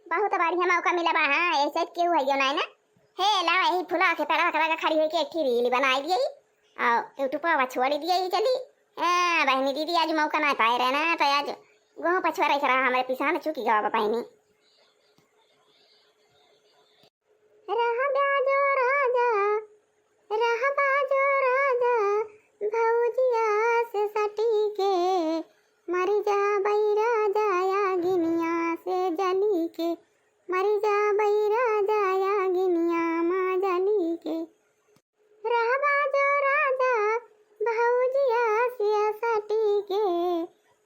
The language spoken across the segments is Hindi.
बहुत बढ़िया मौका मिला बा। हाँ ऐसे क्यों है यो ना हे लावा यही फुला के पेड़ा करा खड़ी होके एक रील बनाई दिए और यूट्यूब पर छोड़ी दिए चली। बहनी दीदी आज मौका ना पाए रहे ना तो आज गोह पछुआ रहा हमारे पीछा में चुकी गवा बहनी रहा बाजो राजा रहा बाजो राजा भौजिया से सटी के मरी जा बैरा जाया गिनिया से जली के मरी जा बैरा जाया गिनिया माँ जली के रहा बाजो राजा भौजिया से सटी के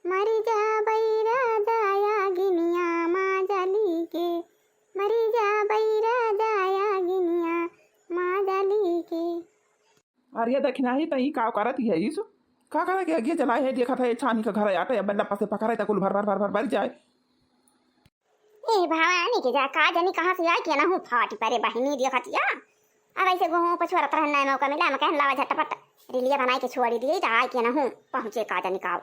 मरी जा बैरा जाया गिनिया माँ जली के मरी जा बैरा जाया गिनिया माँ जली के। अरे दक्षिणा ही तई का करत है इसु का करे के आगे जलाए है देखा था ये छानी का घर आटा या बल्ला पासे पकड़े तक भर भर भर भर भर जाए। ए भवानी के जा का जानी कहां से आके ना हूं फाटी परे बहनी देखतिया अब ऐसे गोहू पछुआ रहना मौका मिला मैं कहन लावा झटपट रिलिया बनाई के छोड़ी दिए जा आके ना हूं पहुंचे का जानी का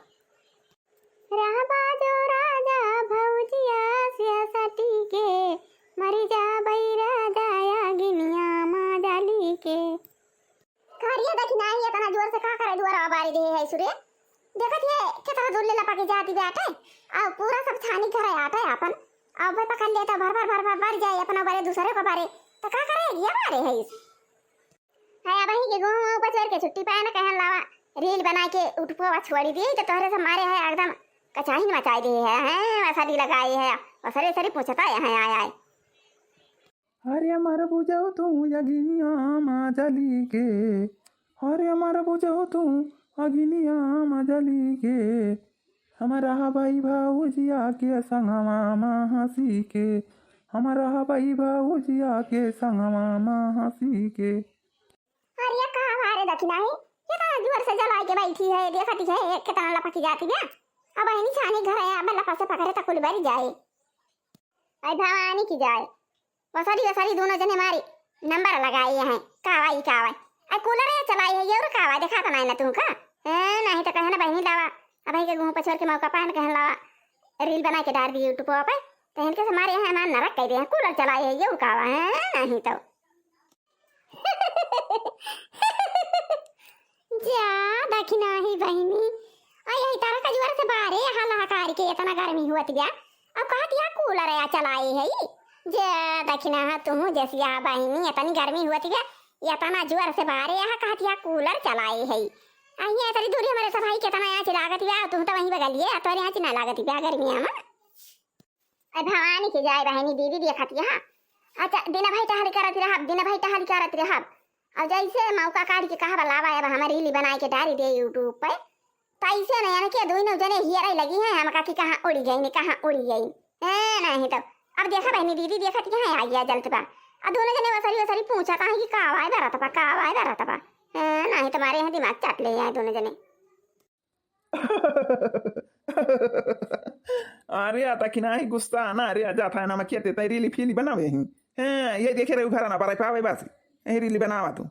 रहा बाजो राजा भौजिया से सटी के मरी जा बैरा जाया गिनिया माँ डाली के कारिया दक्षिणा ही इतना जोर से का करे दुआरा बारी दे है सुरे देखत है कितना दूर ले लपा के जाती बैठे और पूरा सब छानी करे आटा है अपन अब भाई पकड़ लेता भर भर भर भर भर जाए अपना बारे दूसरे को बारे तो का करे ये मारे है इस है अब ही के गोहू ऊपर चढ़ के छुट्टी पाए ना कहन लावा रील बना के उठपो छोड़ी दी तो तोहरे से मारे है एकदम कचाही मचाई दी है वैसा दी लगाई है और सरे सरे पूछता है आया है अरे हमारा बुझाओ तू अगिनिया माँ जली के अरे हमारा बुझाओ तू अगिनिया माँ जली के हमारा भाई भाऊजिया के संगमा माँ हंसी के हमारा भाई भाऊजिया के संगमा माँ हंसी के। अरे कहाँ हमारे दक्षिणा है कितना जोर से जला के बैठी है देखती है कितना लपकी जाती है अब इन्हीं छानी घर है अब लपा से पकड़े तो कुल बारी जाए आई भवानी की जाए वसारी दोनों जने मारी नंबर लगाई है कावाई कावाई आई कूलर है चलाई है ये और कावाई देखा तो ना तुम का नहीं तो कहे ना बहनी लावा अब के गुह पछोर के मौका पान कहन लावा रील बना के डाल दी यूट्यूब पे तो इनके से मारे हैं मान नरक कह दे कूलर चलाई है ये कावा है नहीं तो जा दक्षिणा ही बहनी आई आई तारा का जोर से बारे हाला कार के इतना गर्मी हुआ गया अब कहा दिया कूलर है चलाई है जे दक्षिणा तुम जैसी आ बहनी इतनी गर्मी हुआ थी या तना जोर से बारे यहाँ कहा दिया कूलर चलाई है आइए इतनी दूरी हमारे सफाई कितना यहाँ लागत है तुम तो वहीं बगलिए तो यहाँ ना लागत है गर्मी में भवानी की जाए बहनी दीदी देखती है अच्छा दिन भाई टहल करती रहा दिन भाई टहल करती रहा और जैसे मौका काट के कहा लावा अब हमारी रीली बनाई के डाली दे यूट्यूब पे तो ऐसे नहीं यानी कि दोनों जने हियर लगी हैं हम की कहाँ उड़ी गई कहाँ उड़ी गई नहीं तो अब देखा बहनी दीदी देखती है आ गया जल्द बा अब दोनों जने वसरी पूछा कहा कि कावाई बरा तपा नहीं तुम्हारे यहाँ दिमाग चाट ले आए दोनों जने अरे आता कि ना गुस्सा ना अरे जा था ना मैं कहते तई रीली फीली बनावे ही ये देखे रे घर ना पारे पावे बस यही रीली बनावा तू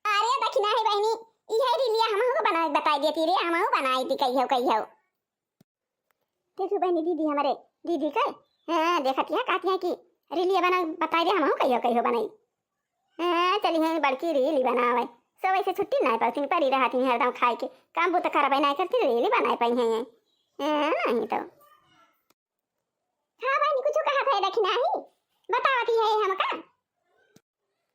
अरे दक्षिणा है बहनी यही रीलिया हमहु बना बताई देती रे हमहु बनाई थी कहियो देखो बहनी दीदी हमारे दीदी का देखती है कहती है कि रीलिया बना बताई दे हमहु कहियो बनाई चली है बड़की रीली बनावे सब ऐसे छुट्टी नहीं पाती पड़ी रहती है हरदम खाए के काम बुत खराब नहीं करती रीली बनाई पाई है नहीं तो हाँ बहनी कुछ कहा था दक्षिणा ही बतावती है हमका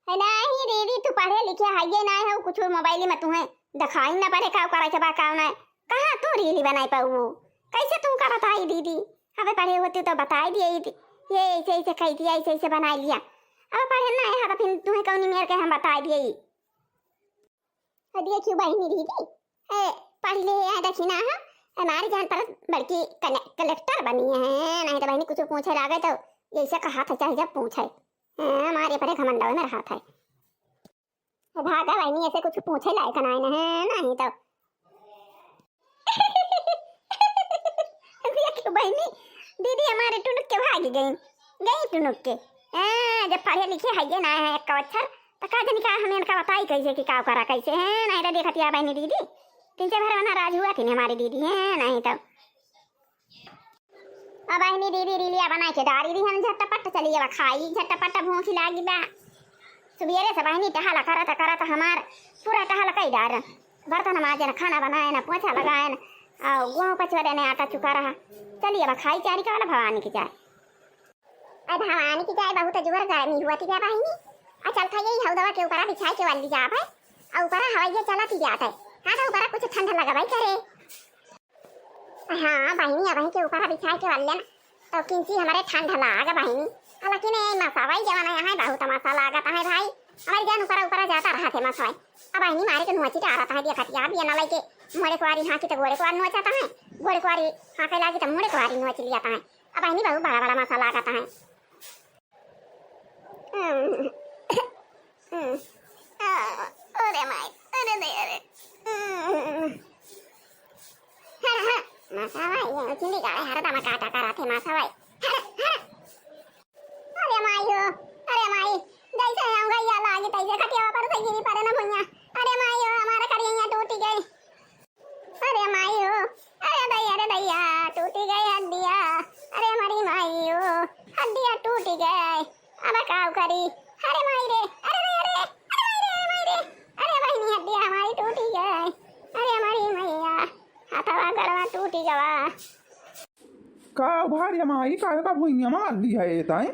है नहीं दीदी तू पढ़े लिखे है ये ना है कुछ मोबाइल में तुम्हें दिखाई ना पड़े का करे के बा का ना कहां तू रीली बनाई पाऊ कैसे तुम का बताई दीदी हमें पढ़े होते तो बताई दिए ये ऐसे कह दिया ऐसे बना लिया अब पढ़े ना है तो फिर तुम्हें कौन मेरे के हम बता दिए दिए क्यों बहनी दीदी पढ़ ले दक्षिणा हमारी जान पर बड़की कलेक्टर बनी है नहीं तो बहनी कुछ पूछे लागे तो ऐसे कहा था चाहे जब पूछे हमारे परे घमंडा में रहा था भागा बहनी ऐसे कुछ पूछे लायक नहीं तो बहनी दीदी हमारे टुनुक के भागी गई टुनुक के जब पढ़े लिखे है ये ना है एक अक्षर तो का जन का हमें इनका बताई कैसे कि का करा कैसे है नहीं तो देखती है बहनी दीदी तीन से भर राज हुआ थी हमारी दीदी है नहीं तो अब बहनी दीदी रिलिया बना के डारी दी हम झटपट चली अब खाई झटपट भूख लागी बा सुबेरे से बहनी टहला करत हमार पूरा टहला कई डार बर्तन माजे न खाना बनाए न पोछा लगाए न और गेहूँ पचवरे ने आटा चुका रहा चलिए अब खाई चारी का वाला भवानी की चाय अब भवानी की चाय बहुत जोर गर्मी हुआ थी क्या बहनी चल खाइए हौदवा के ऊपर बिछाई के वाली जा भाई और ऊपर हवाइया चलाती जाता है हाँ तो ऊपर कुछ ठंडा लगा भाई करे हाँ बहनी अब के ऊपर बिछाई के वाले ना तो किंची हमारे ठंडा लागा बहनी हालांकि नहीं मसावा ही जमाना यहाँ बहुत मसाला आता है भाई हमारे जान ऊपर जाता रहा थे मसावा अब बहनी मारे के नुची आ रहा है दिया खतिया भी ना लेके मोड़े कुआरी हाँ की तो गोड़े कुआर नोच आता है गोड़े कुआरी हाँ के लागी तो मोड़े कुआरी नोच लिया आता है अब बहनी बहुत बड़ा बड़ा मसाला आता है अरे माय अरे नहीं अरे मसावा ये चिंदी का हर दम काटा करा थे मसावा अरे मायो अरे माई जैसे आऊंगा या लागे तैसे खटिया पर से गिरी पड़े ना भैया अरे मायो हमारा करिया टूट गई अरे मायो अरे दैया टूट गई हड्डियां अरे हमारी मायो हड्डियां टूट गई अब काऊ करी अरे माई रे अरे माई रे अरे बहनी हड्डियां हमारी टूट गई अरे हमारी मैया हाथवा गड़वा टूट गवा का भारी माई का भुइया मार ली है ताई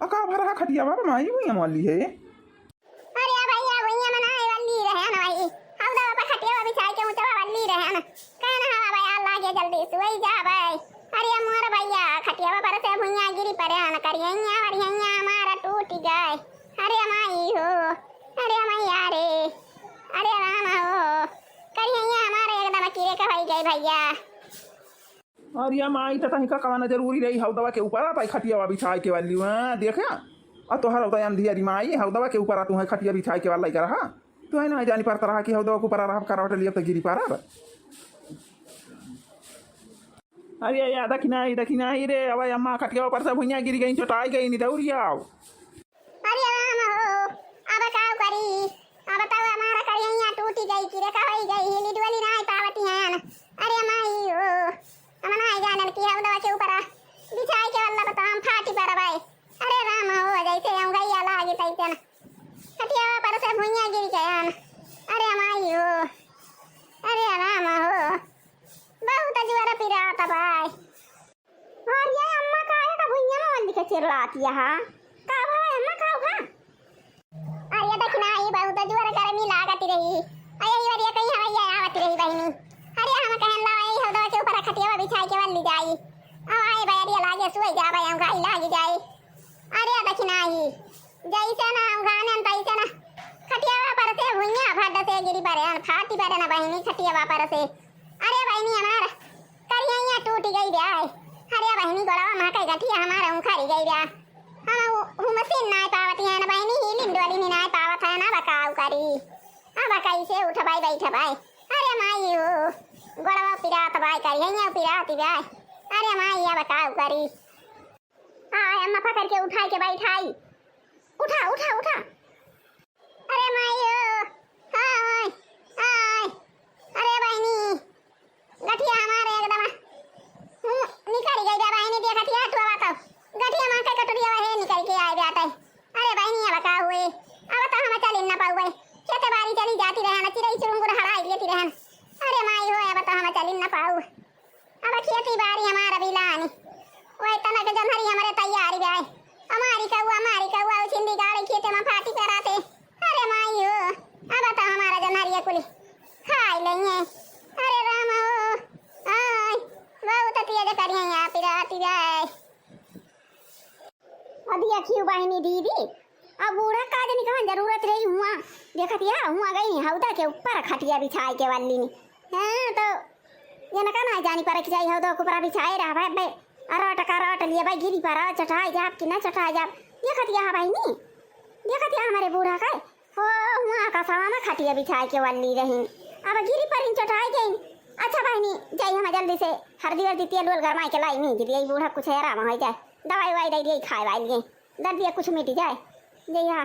का भरा खटिया बाबा माई भुइया मार ली है अरे भैया भुइया मनाए वाली रहे ना भाई हम तो बाबा खटिया बिछाई के ऊंचा वाली रहे ना कहना हां भाई अल्लाह के जल्दी सोई जा भाई अरे मोर भैया खटिया पर से भुइया गिरी पड़े ना करिया और यहां हमारा टूट गए अरे माई हो अरे मैया रे अरे राम हो करिया हमारे एकदम कीड़े का भाई गए भैया अरे माई तो तही का काना जरूरी रही हौदवा के ऊपर आता खटिया बिछाई के वाली हां देखा और तोहर हौदा अंधिया माई हौदवा के ऊपर तू है खटिया बिछाई के वाला रहा तू है ना जानी पड़ता रहा कि हौदवा के ऊपर रहा करवट लिया तो गिरी पारा अरे या दखिना रे अब अम्मा खटिया ऊपर से भुइया गिरी गई चोटाई गई नहीं दौड़िया अरे राम हो अब का करी अब तो हमारा करिया टूट गई कीड़े का हो गई हिली डोली ना पावती है अरे माई हो हमना जानन की हौदवा के ऊपर बिछाई के वाला बता हम फाटी पर भाई अरे राम हो जैसे आऊंगा या लागे तैसे ना खटिया पर से भुइया गिर गया अरे माई हो अरे राम हो बहुत जोर पिराता भाई और ये अम्मा का है का भुइया में वंदी के चिल्लाती है का भाई अम्मा का भा अरे देखना ये बहुत जोर गर्मी लागती रही अरे ये वाली कहीं हवाई आवती रही बहनी अरे हम कहन लाई हौदवा के ऊपर खटिया बिछाई के वाली जाई आए भाई लागे सोई जा भाई हम गाई लागी जाई अरे देखना ही जैसे ना हम गाने तैसे ना खटिया पर से भुइया फट से गिरी पड़े फाटी पड़े ना बहनी खटिया पर से अरे बहनी हमारा करिया टूट गई रे अरे बहनी गोड़वा मां का गठिया हमारा उखाड़ी गई रे हम मशीन ना पावती है ना बहनी हिलिन डोली में ना पावत है ना बकाऊ करी अब कैसे उठ भाई बैठ भाई अरे माई हो गोड़वा पिरात भाई करिया पिराती भाई अरे माई अब काऊ करी हां अम्मा पकड़ के उठाई के बैठाई उठा उठा उठा अरे माई हो हाय हाय अरे बहनी गठिया हमारे एकदम निकल गई रे बहनी देख गठिया तो बताओ गठिया मां का कटोरिया है निकल के आए जाता है अरे बहनी अब का हुए अब तो हम चल ना पाऊ भाई खेत बाड़ी चली जाती रहे ना चिड़ै चुरुंगुर हड़ाई लेती रहे अरे माई हो अब तो हम चल ना पाऊ अब खेती बाड़ी हमारा बिलानी वही तनक जनहरी हमारे तैयारी गए हमारी कौआ छिंदी गाड़ी खेते में फाटी कराते अरे माई हो अब तो हमारा जनहरी कुली खाई लेंगे अरे राम हो आय बहुत तेज करिए यहाँ पिराती जाए अदिया क्यों बहनी दीदी अब बूढ़ा काज नहीं कहाँ जरूरत रही हुआ देखतिया हुआ गई हौदा के ऊपर खटिया बिछाई के वाली ने हाँ तो ये ना कहना जानी पर कि जाई हौदा के ऊपर बिछाए रहा भाई अरट लिए भाई गिरी पर चटाई जाप कि ना चटाई जाप देखतिया भाई नहीं देखतिया हमारे बूढ़ा का हो हुआ का सवा में खटिया बिछाई के वाली रही अब गिरी पर इन चटाई गई अच्छा भाई नहीं जाई हम जल्दी से हल्दी वर्दी तेल वेल गरमाई के लाई नहीं गिरी बूढ़ा कुछ आराम हो जाए दवाई वाई दे दी खाए वाई गई दर्द दिया कुछ मिट जाए जैया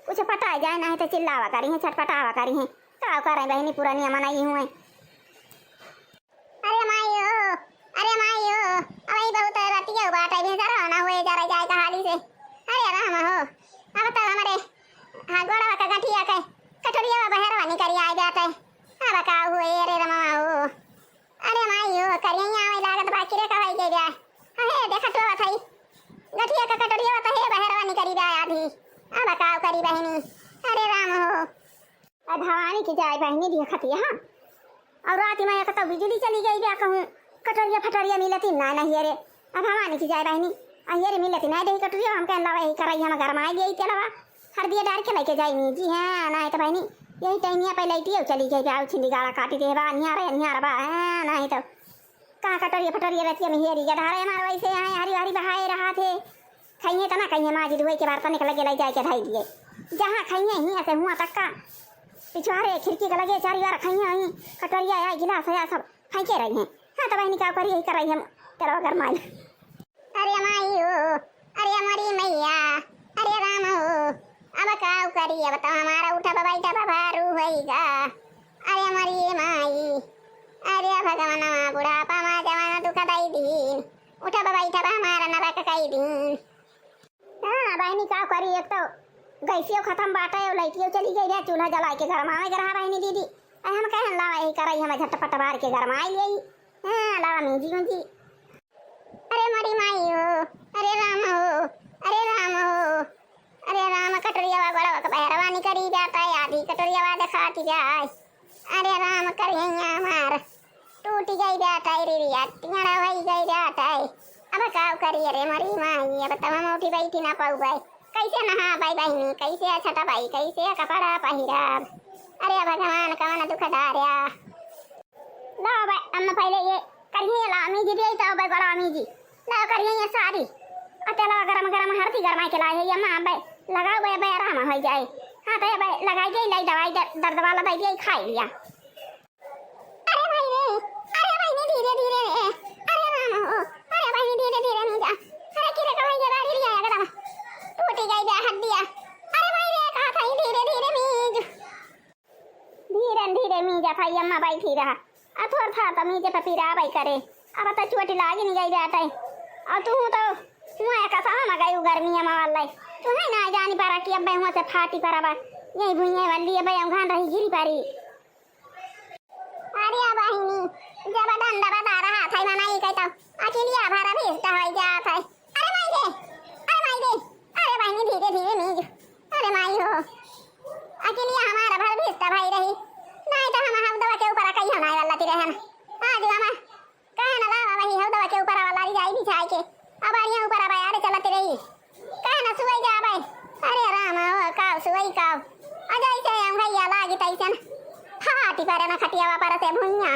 कुछ पटाए जाए ना है तो चिल्लावा करी है छटपटावा करी है का करें बहनी पुरानी मनाई हुए अरे माई हो अरे बहुत रतिया राम हो अब तो हमारे हाँ गोड़वा का गठिया के कटोरिया बहरवा निकरी आ जाता है अब का हुए रे रमा हो अरे माई हो करिया में लागत बाकी रे कहाई के जाए अहे देखा तो थई गठिया का कटोरिया तो है बहरवा निकरी जाए आधी अब का करी बहनी अरे राम हो अब भवानी की जाए बहनी देखती है हाँ और रात में एक तो बिजली चली गई क्या कहूँ कटोरिया फटोरिया मिलती ना नहीं रे अब हमारी की जाए बहनी अरे मिलती ना दही कटोरिया हम कहना वही कराई हम घर में आई गई चलवा हर दिया डार के लेके जाई जी हाँ ना तो बहनी यही टाइम पे लाइटी चली गई आओ छिंदी गाड़ा काटी दे बा निहार बा नहीं तो कहाँ कटोरिया फटोरिया रहती है मेहरी गधारे हमारे वैसे आए हरी हरी बहाए रहा थे खाइए तो ना खाइए माजी धुए के बर्तन निकल के ले जाए के ढाई दिए जहाँ खाइए ही ऐसे हुआ तक का पिछवाड़े खिड़की के लगे चारी बार खाइए वहीं कटोरिया या गिलास या सब खाई के रही हैं हाँ तो बहनी क्या करी यही कर रही हम चलो घर माई अरे माई हो अरे हमारी मैया अरे राम हो अब काऊ करी अब तो हमारा उठा बैठा बभारू होगा अरे हमारी माई अरे भगवान बुढ़ापा मा जवाना दुख दाई दिन उठा बैठा हमारा नरक कई दिन हाँ बहनी क्या करी एक तो गैसियो खत्म बाटा है लाइटियो चली गई है चूल्हा जला के घर में आवे घर बहनी दीदी हम कह लावा यही कराई हमें झटपट बार के घर में आई यही हाँ लावा मीजी मुझी अरे मरी माई हो अरे राम हो अरे राम हो अरे राम कटोरिया बड़ा बहरवानी करी जाता है आधी कटोरिया दिखाती जाए अरे राम करिए हमार टूटी गई जाता है रिया टिंगड़ा वही गई जाता है अब काव करिए रे मरी माई अब तब हम उठी बैठी ना पाऊ भाई कैसे नहा भाई बहनी कैसे छठा भाई कैसे कपड़ा पहिरा अरे भगवान कौन दुख धार्या लो भाई अम्मा पहले ये करिए ला अम्मी जी तो भाई बड़ा अम्मी जी ला करिए ये सारी अतला गरम गरम हरती गरमाई के लाए ये अम्मा भाई लगाओ भाई भाई आराम हो जाए हाँ तो भाई लगाई दे लाई दवाई दर्द वाला भाई दे खा लिया अरे भाई रे अरे भाई ने धीरे धीरे अरे राम हो अरे भाई ने धीरे धीरे नहीं जा अरे किरे का भाई ये गाड़ी लिया एकदम टूटी गई जा हड्डियां अरे भाई रे कहा था धीरे धीरे मीज था अम्मा भाई थी रहा अथोर था तो मीज पे पीरा भाई करे अब तो चोटी लागी नहीं गई जाता है और तू तो हुआ का सामा गई गर्मी अम्मा वाला तू है ना जानी पारा कि अब हुआ से फाटी पारा बा यही भुइये वाली भाई हम घान रही गिरी पारी अरे बहनी जब डंडा बता रहा था मनाई कहता अकेली आभारा भेजता हो जाता है अरे माई दे अरे बहनी धीरे धीरे मीज अरे माई हो अकेली हमारा भर भेजता भाई रही नहीं तो हम दवा के ऊपर कहीं होना वाला ती रहन आज हम कहे ना लावा वही हम दवा के ऊपर वाला जाई बिछाई के अब यहाँ ऊपर अब यार चलती रही कहे ना सुई जा भाई अरे राम हो काव सुई काव अजय से हम भैया लागी तैसन फाटी पर ना खटिया पर से भुइया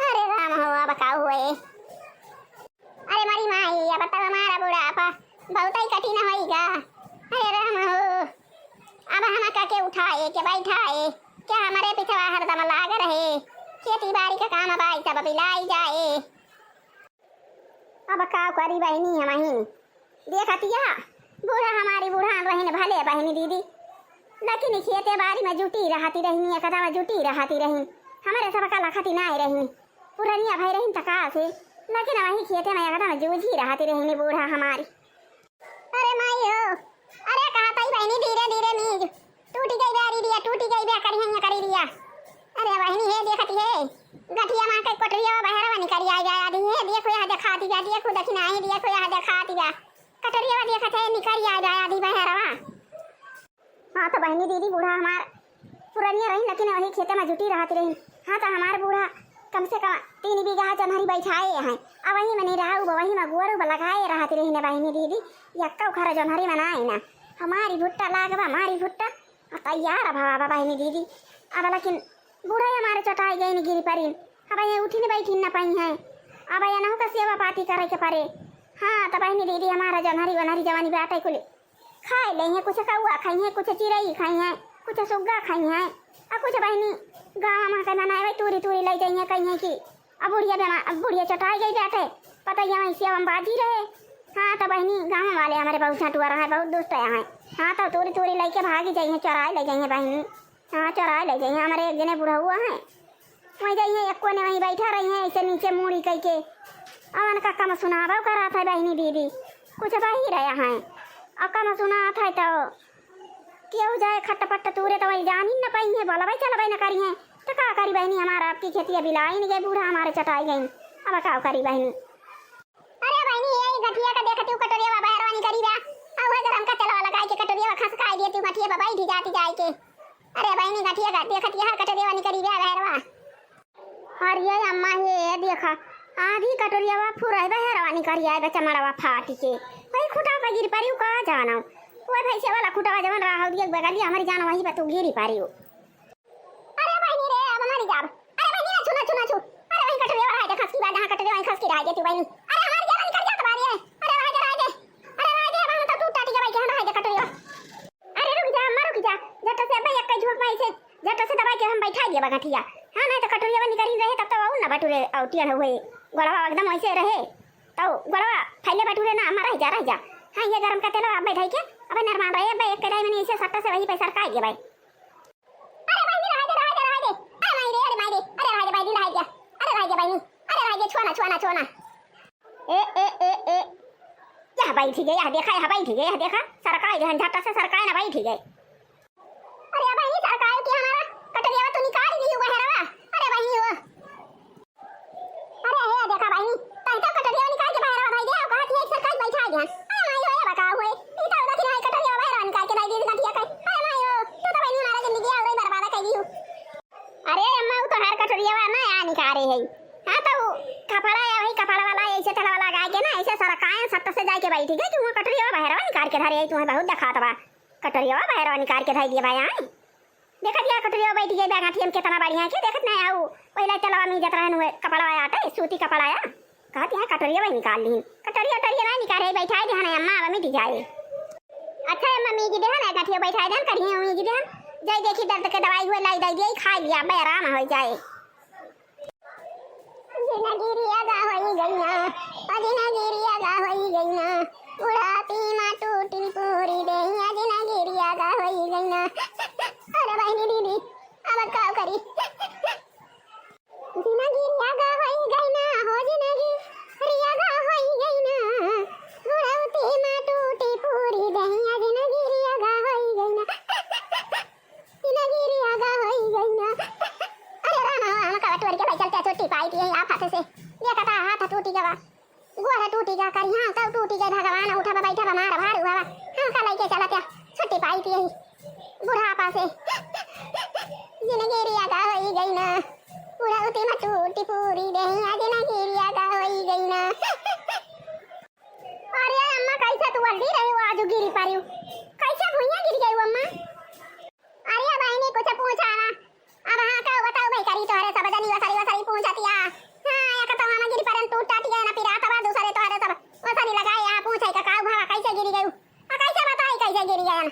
अरे राम हो अब काव हुए अरे मरी माई अब तब हमारा बुढ़ापा बहुत ही कठिन होएगा अरे राम हो अब हम के उठाए के बैठाए क्या हमारे पीछे हरदम लाग रहे खेती बाड़ी का काम भाई सब बिलाई जाए अब का करी बहनी हमारी देखतिया बूढ़ा हमारी बूढ़ा रहने भले बहनी दीदी लेकिन खेते बाड़ी में जुटी रहती रही कदा में जुटी रहती रही हमारे सब का लखती ना रही पुरानिया भाई रही तका से लेकिन वही खेते में कदा में जूझी रहती रही बूढ़ा हमारी अरे माई हो अरे कहा ताई बहनी धीरे धीरे मीज टूटी गई बारी दिया टूटी गई बे करी दिया अरे बहनी है देखती है गठिया मां के कटरिया बहरवा निकल आ गया दी है देखो यहां दिखाती जा देखो दक्षिणा है देखो यहां दिखाती जा कटरिया देखते निकल आ गया दी बहरवा हां तो बहनी दीदी बूढ़ा हमार पुरानी रही लेकिन वही खेते में जुटी रहती रही हां तो हमार बूढ़ा कम से कम 3 बीघा जमहरी बैठाए हैं अब वही में नहीं रहा वही में गुआरू लगाए रहती रही ना बहनी दीदी यक्का खरा जमहरी बनाए ना हमारी भुट्टा लागवा हमारी भुट्टा तैयार भावा बहनी दीदी अब लेकिन बूढ़ा हमारे चटाई गई गिरी परी अब ये उठी नहीं बैठी न पाई है अब ये नौ का सेवा पाती करे के परे हाँ तो बहनी दीदी हमारा जमहरी वनहरी जवानी बाटे कुल खाए ले कुछ कौआ खाई है कुछ चिड़ई खाई है कुछ सुग्गा खाई है और कुछ बहनी गाँव में के बनाए टूरी टूरी ले जाइए कहीं है कि अब बुढ़िया चटाई गई बाटे पता ही वहीं सेवा में बाजी रहे हाँ तो बहनी गाँव वाले हमारे बहुत छटुआ रहा है बहुत दुष्ट है हाँ तो तूरी तूरी लेके भागी जाइए चौराहे ले जाइए बहनी हाँ चौराहे ले जाइए हमारे एक जने बूढ़ा हुआ है वहीं जाइए एक कोने वहीं बैठा रही है ऐसे नीचे मुड़ी कह के अवन का कम सुनावा करा था बहनी दीदी कुछ बही रहा है अका सुना था तो क्यों जाए खट्टपट्ट तूरे तो वही जान ही न पाई है बोला भाई चल भाई न करी है तो का करी बहनी हमारा आपकी खेती अभी लाई नहीं गई बूढ़ा हमारे चटाई गई अब का करी बहनी। अरे बहनी ये गठिया का देखती हूं कटोरिया बाबा हरवानी करी बा अब अगर हमका चलवा लगाई के कटोरिया खस खाई देती हूं गठिया बाबा ही जाती जाए के। अरे बहनी गठिया का देखती हर कटोरिया वाली करी बा हरवा और ये अम्मा ये देखा आधी कटोरिया वा फुराई बा हरवानी करी आए बच्चा मड़वा फाटी के भाई खुटा पे गिर पारी का जाना वो भाई से वाला खुटा जवन रहा हो एक बगलिया हमारी जान वही पे तू गिरी पारी हो। अरे बहनी रे अब हमारी जाब अरे बहनी सुना सुना छु अरे वही कटोरिया रहा है खस की बात जहां कटोरिया वही खस की रहा है तू बहनी अरे हमारी जान निकल जा तुम्हारी है अरे रहा दे हम तो टूट टाटी के भाई कहां रहा है कटोरिया। अरे रुक जा अम्मा रुक जा जट से भाई एक झोंक भाई से जट से दबाई के हम बैठा दिए बगठिया हां नहीं तो कटोरिया बनी करी रहे तब तो आऊ ना बटुरे औटिया हुए गड़वा एकदम ऐसे रहे तो गड़वा फैले बटुरे ना हमारा ही जा हां ये गरम का तेल आप बैठाई के अब नरमान रहे भाई एक कढ़ाई में ऐसे सट्टा से वही पैसा सरकाई दे भाई। अरे भाई रहा दे अरे माई रे अरे भाई दिल गया अरे भाई बहनी अरे भाई छुआना ए यह भाई ठीक है यह देखा यह भाई ठीक है यह देखा सरकाई जहन झट्टा से सरकाई ना भाई ठीक है। अरे भाई सरकाई के हमारा कटरिया तो निकाल दी हुआ है रवा अरे भाई वो अरे हे देखा भाई तई तो कटरिया निकाल के बाहर भाई दे कहती है सरकाई बैठा गया अरे भाई ये बका हुए ई तो उधर नहीं कटरिया बाहर निकाल के भाई दे गठिया का अरे भाई वो तो भाई हमारा जिंदगी और बर्बाद कर दी। अरे अम्मा वो तो हर कटरिया ना या निकाले है हां तो कपड़ा है भाई कपड़ा वाला ऐसे तला वाला गाय के ना ऐसे सरकाएं सत्ता से जाके बैठी गई तू कटरिया बाहर निकाल के धरे तू बहुत दिखात बा कटरिया बाहर निकाल के धर दिए भाई आई देखा दिया कटरिया बैठी गई बैगाठी हम कितना बढ़िया के देखत नहीं आऊ पहले चलवा में जत रहन हुए कपड़ा आया आटे सूती कपड़ा आया कहती है कटरिया भाई निकाल ली कटरिया टरिया नहीं निकाले बैठाई दे ना अम्मा अब मिट जाए। अच्छा मम्मी जी देहन गठिया बैठाई देन करिए मम्मी जी देहन जय देखी दर्द के दवाई हुए लाई दई दे खा लिया बे आराम हो जाए। जिनगिरिया गा होई गईना जिनगिरिया गा होई गईना बुढ़ापी मां टूटी पूरी देहिया जिनगिरिया गा होई गईना। अरे बहनी दीदी अब का करी जिनगिरिया गा होई गईना हो जिनगिरिया गा होई गईना बुढ़ापी मां टूटी पूरी देहिया जिनगिरिया गा होई गईना जिनगिरिया गा होई गईना। अरे रामा हम का टोर के भाई चलते छोटी पाई थी आप हाथ से ये कटा हाथ टूटी गवा गोरा टूटी जा कर यहां कब टूटी गई भगवान उठा बैठा हमारा भार हुआ हम का लेके चला क्या छोटी पाई थी बुढ़ापा से जिनगिरिया गा होई गई ना बुढ़ापी में टूटी पूरी देहिया जिनगिरिया गा होई गई ना। अरे अम्मा कैसे तू हल्दी रही हो आज गिरी पारी कैसे भुइया गिर गई हो अम्मा। अरे बहनी कुछ पूछा ना अब हां का बताओ भाई करी तो अरे सब जनी वसारी पूछती आ हां एक तो मामा गिरी परन टूट टाटी गया ना फिर आता बाद दूसरे तो अरे सब वसारी लगाए आ पूछे का भावा कैसे गिरी गई आ कैसे बताई कैसे गिरी गया ना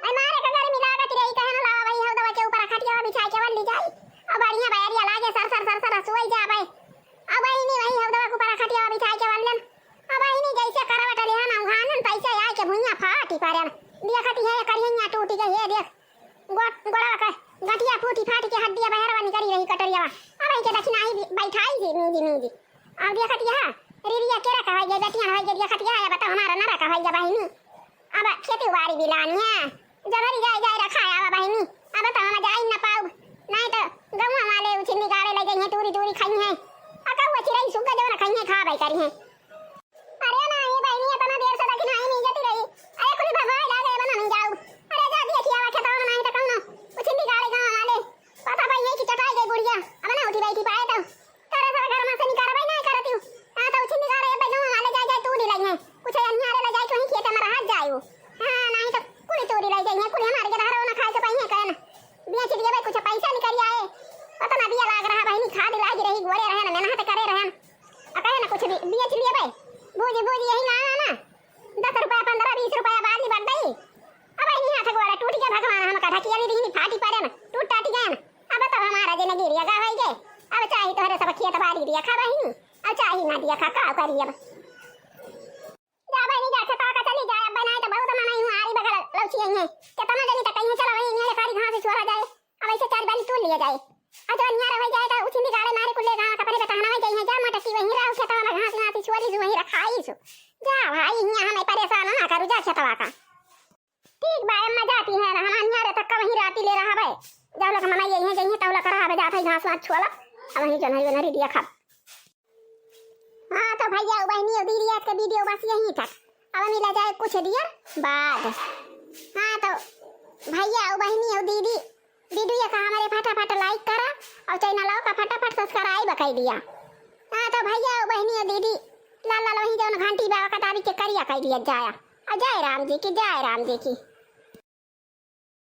आई मारे का घर मिला के रही कहना लावा भाई हो दवा के ऊपर खटिया बिछा के वल्ली जाई अब बढ़िया बैरिया लागे सर सोई जा भाई अब भाई नहीं भाई हो दवा के ऊपर खटिया बिछा के वल्लन अब भाई नहीं जैसे करवट ले हम हानन पैसे आए के भुइया फाटी पारे देखती है करिया टूटी गई है देख गोड़ा का गठिया फूटी फाटी के हड्डियां बहरवानी करी रही कटरिया अब आई के दक्षिणाई बैठाई थी मीजी अब देखती है रिरिया केरा का है गटिया है देखती है बता हमारा नरा का है बहिनी अब खेती बाड़ी बिलानी है जबरी जाए रखा है अब बहिनी अब तो हम जाई न पाऊ नहीं तो गौवा वाले उछिंदी गाड़े ले गई है दूरी खाई है अकौ चिरई सुगा जवन खाई है खा भाई करी है। अरे ना ये बहिनी इतना देर से दक्षिणाई नहीं जाती रही अरे कुछ भगवान लागे बना नहीं जाऊ अरे जा दिया खिया खेता नहीं तो कहना उछिंदी गाड़े गांव वाले पता भाई ये की चटाई गई बुढ़िया अब ना उठी बैठी पाए तो करे सब घर में से निकाल भाई नहीं करती हूं हां तो उछिंदी गाड़े भाई गांव वाले जाए तू दी लगी है कुछ अन्यारे ले जाए कहीं खेत में हाथ जाए हां नहीं तो कुली तोड़ी ले जाए कुली हमारे के धारो ना खाए तो पाई है कहना बेच दिए भाई कुछ पैसा निकल आए पता ना बिया लाग रहा भाई खाद लागी रही गोरे रहे ना मेहनत करे रहे आ कहे ना कुछ भी बेच लिए भाई बूझ यही ना ना 10 रुपया 15 20 रुपया बाद में बढ़ गई अब नहीं हाथ गोड़ा टूट गया भगवान हम का ढकिया भी फाटी पड़े ना टूट टाटी गया ना अब तो हमारा जे गिरिया गा भाई के अब चाहे तो हरे सब खेत बाड़ी दिया खा भाई अब चाहे ना दिया खा का करिए अब जा भाई नहीं जा खेता का चली जाए अब बनाए तो बहुत मनाई हूं आरी बगल लौची है कितना जल्दी तक कहीं चला वही मेरे सारी घास छोड़ा जाए अब ऐसे 4 बाली तोड़ लिया जाए अब तो अन्यार हो जाएगा उछिंदी गाड़े मारे कुल्ले गांव का परे बताना वही चाहिए जा मटकी वही रहा खेता में घास नाती छोड़ी जो वही रखाई सो जा भाई यहाँ हमें परेशान ना करू, जा छतवा का। ठीक भाई अम्मा जाती है ना, हम निहारे तक वहीं राती ले रहा भाई। जाओ लोग मना यही जइए तब लोग रहा जाता है घास वास छोला, अब वहीं जो नहीं नरी दिया खा। हाँ तो भैया बहनी और दीदी आज का वीडियो बस यहीं तक, अब मिला जाए कुछ देर बाद। हाँ तो भैया और बहनी और दीदी वीडियो का हमारे फटाफट लाइक करा और चैनल का फटाफट सब्सक्राइब कर दिया। हाँ तो भैया और बहनी और दीदी लाल लाल वहीं जो घंटी बाबा का तारीख के करिया कर दिया जाया। जय राम जी की, जय राम जी की।